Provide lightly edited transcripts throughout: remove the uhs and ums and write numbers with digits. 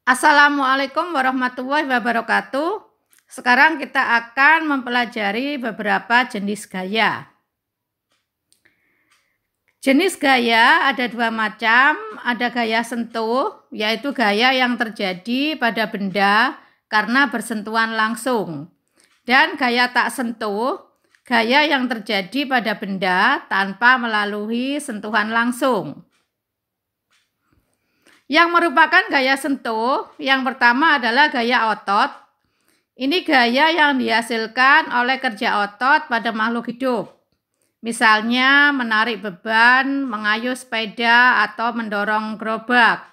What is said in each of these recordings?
Assalamualaikum warahmatullahi wabarakatuh. Sekarang kita akan mempelajari beberapa jenis gaya. Jenis gaya ada dua macam, ada gaya sentuh, yaitu gaya yang terjadi pada benda karena bersentuhan langsung. Dan gaya tak sentuh, gaya yang terjadi pada benda tanpa melalui sentuhan langsung. Yang merupakan gaya sentuh, yang pertama adalah gaya otot. Ini gaya yang dihasilkan oleh kerja otot pada makhluk hidup. Misalnya menarik beban, mengayuh sepeda, atau mendorong gerobak.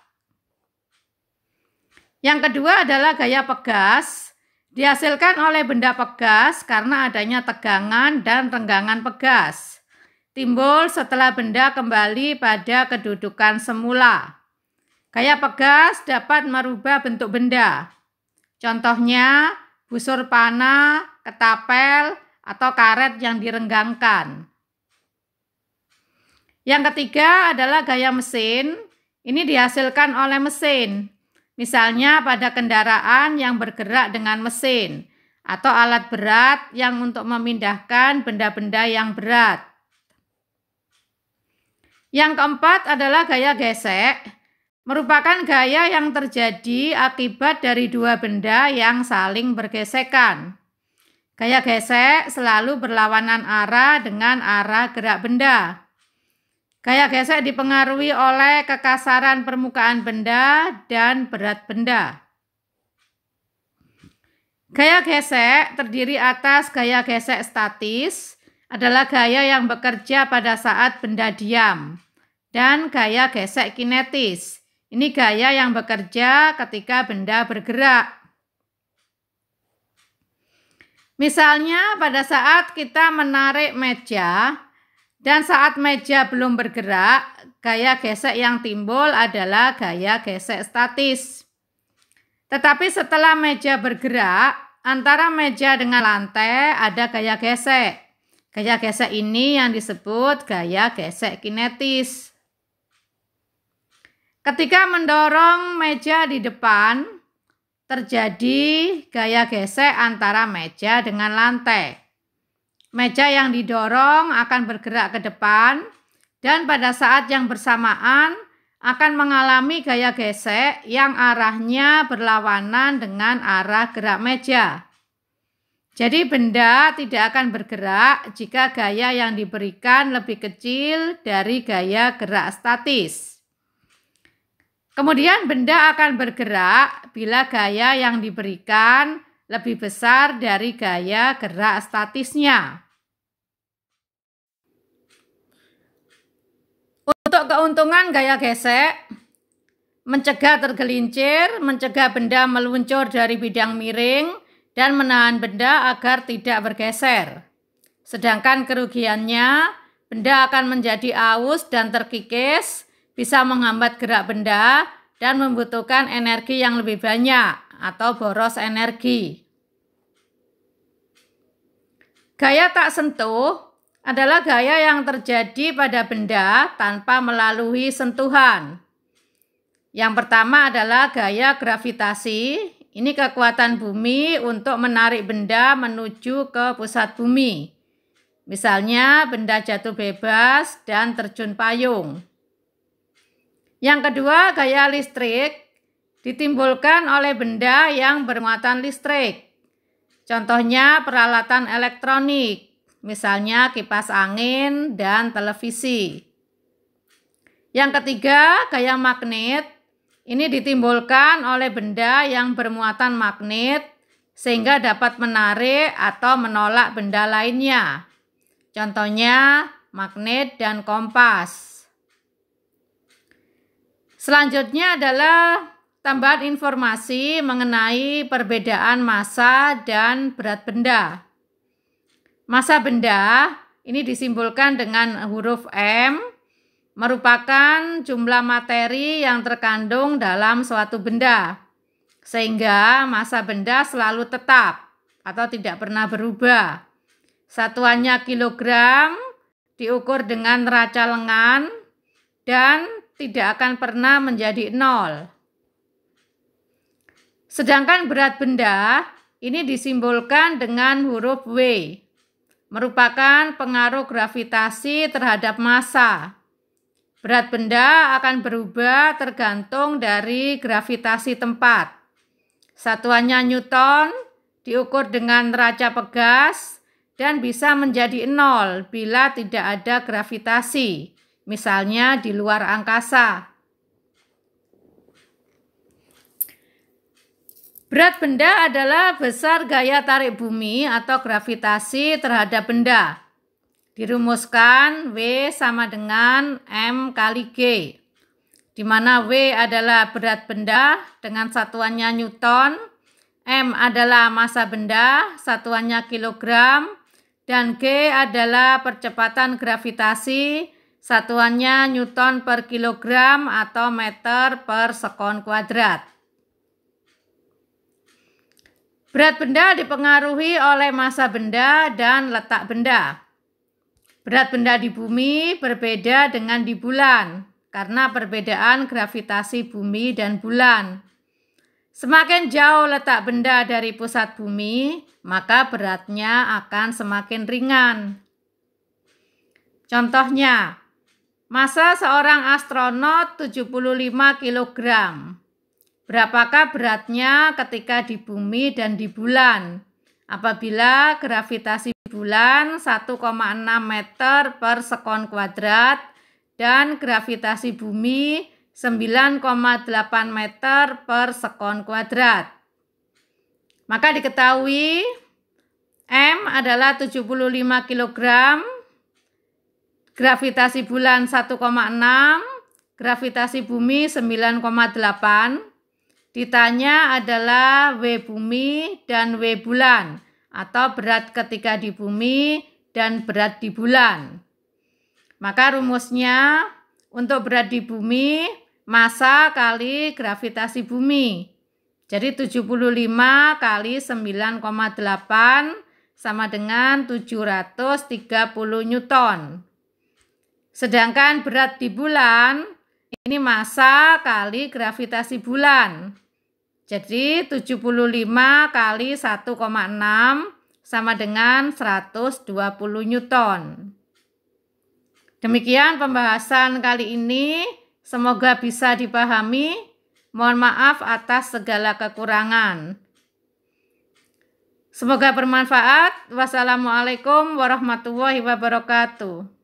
Yang kedua adalah gaya pegas. Dihasilkan oleh benda pegas karena adanya tegangan dan renggangan pegas. Timbul setelah benda kembali pada kedudukan semula. Gaya pegas dapat merubah bentuk benda. Contohnya busur panah, ketapel, atau karet yang direnggangkan. Yang ketiga adalah gaya mesin. Ini dihasilkan oleh mesin. Misalnya pada kendaraan yang bergerak dengan mesin atau alat berat yang untuk memindahkan benda-benda yang berat. Yang keempat adalah gaya gesek. Merupakan gaya yang terjadi akibat dari dua benda yang saling bergesekan. Gaya gesek selalu berlawanan arah dengan arah gerak benda. Gaya gesek dipengaruhi oleh kekasaran permukaan benda dan berat benda. Gaya gesek terdiri atas gaya gesek statis, adalah gaya yang bekerja pada saat benda diam, dan gaya gesek kinetis. Ini gaya yang bekerja ketika benda bergerak. Misalnya pada saat kita menarik meja dan saat meja belum bergerak, gaya gesek yang timbul adalah gaya gesek statis. Tetapi setelah meja bergerak, antara meja dengan lantai ada gaya gesek. Gaya gesek ini yang disebut gaya gesek kinetis. Ketika mendorong meja di depan, terjadi gaya gesek antara meja dengan lantai. Meja yang didorong akan bergerak ke depan dan pada saat yang bersamaan akan mengalami gaya gesek yang arahnya berlawanan dengan arah gerak meja. Jadi benda tidak akan bergerak jika gaya yang diberikan lebih kecil dari gaya gerak statis. Kemudian benda akan bergerak bila gaya yang diberikan lebih besar dari gaya gerak statisnya. Untuk keuntungan gaya gesek, mencegah tergelincir, mencegah benda meluncur dari bidang miring, dan menahan benda agar tidak bergeser. Sedangkan kerugiannya, benda akan menjadi aus dan terkikis, bisa menghambat gerak benda dan membutuhkan energi yang lebih banyak atau boros energi. Gaya tak sentuh adalah gaya yang terjadi pada benda tanpa melalui sentuhan. Yang pertama adalah gaya gravitasi. Ini kekuatan bumi untuk menarik benda menuju ke pusat bumi. Misalnya benda jatuh bebas dan terjun payung. Yang kedua, gaya listrik ditimbulkan oleh benda yang bermuatan listrik. Contohnya peralatan elektronik, misalnya kipas angin dan televisi. Yang ketiga, gaya magnet. Ini ditimbulkan oleh benda yang bermuatan magnet sehingga dapat menarik atau menolak benda lainnya. Contohnya magnet dan kompas. Selanjutnya adalah tambahan informasi mengenai perbedaan massa dan berat benda. Massa benda ini disimbolkan dengan huruf M, merupakan jumlah materi yang terkandung dalam suatu benda, sehingga massa benda selalu tetap atau tidak pernah berubah. Satuannya kilogram, diukur dengan neraca lengan, dan tidak akan pernah menjadi 0. Sedangkan berat benda ini disimbolkan dengan huruf W, merupakan pengaruh gravitasi terhadap massa. Berat benda akan berubah tergantung dari gravitasi tempat. Satuannya Newton, diukur dengan neraca Pegas, dan bisa menjadi 0 bila tidak ada gravitasi, misalnya di luar angkasa. Berat benda adalah besar gaya tarik bumi atau gravitasi terhadap benda. Dirumuskan W sama dengan M kali G, di mana W adalah berat benda dengan satuannya Newton, M adalah massa benda, satuannya kilogram, dan G adalah percepatan gravitasi, satuannya Newton per kilogram atau meter per sekon kuadrat. Berat benda dipengaruhi oleh massa benda dan letak benda. Berat benda di bumi berbeda dengan di bulan karena perbedaan gravitasi bumi dan bulan. Semakin jauh letak benda dari pusat bumi, maka beratnya akan semakin ringan. Contohnya, massa seorang astronot 75 kg. Berapakah beratnya ketika di bumi dan di bulan? Apabila gravitasi bulan 1,6 meter per sekon kuadrat dan gravitasi bumi 9,8 meter per sekon kuadrat. Maka diketahui M adalah 75 kg, gravitasi bulan 1,6, gravitasi bumi 9,8. Ditanya adalah W bumi dan W bulan, atau berat ketika di bumi dan berat di bulan. Maka rumusnya untuk berat di bumi, massa kali gravitasi bumi. Jadi 75 kali 9,8 sama dengan 730 Newton. Sedangkan berat di bulan, ini massa kali gravitasi bulan. Jadi 75 kali 1,6 sama dengan 120 Newton. Demikian pembahasan kali ini. Semoga bisa dipahami. Mohon maaf atas segala kekurangan. Semoga bermanfaat. Wassalamualaikum warahmatullahi wabarakatuh.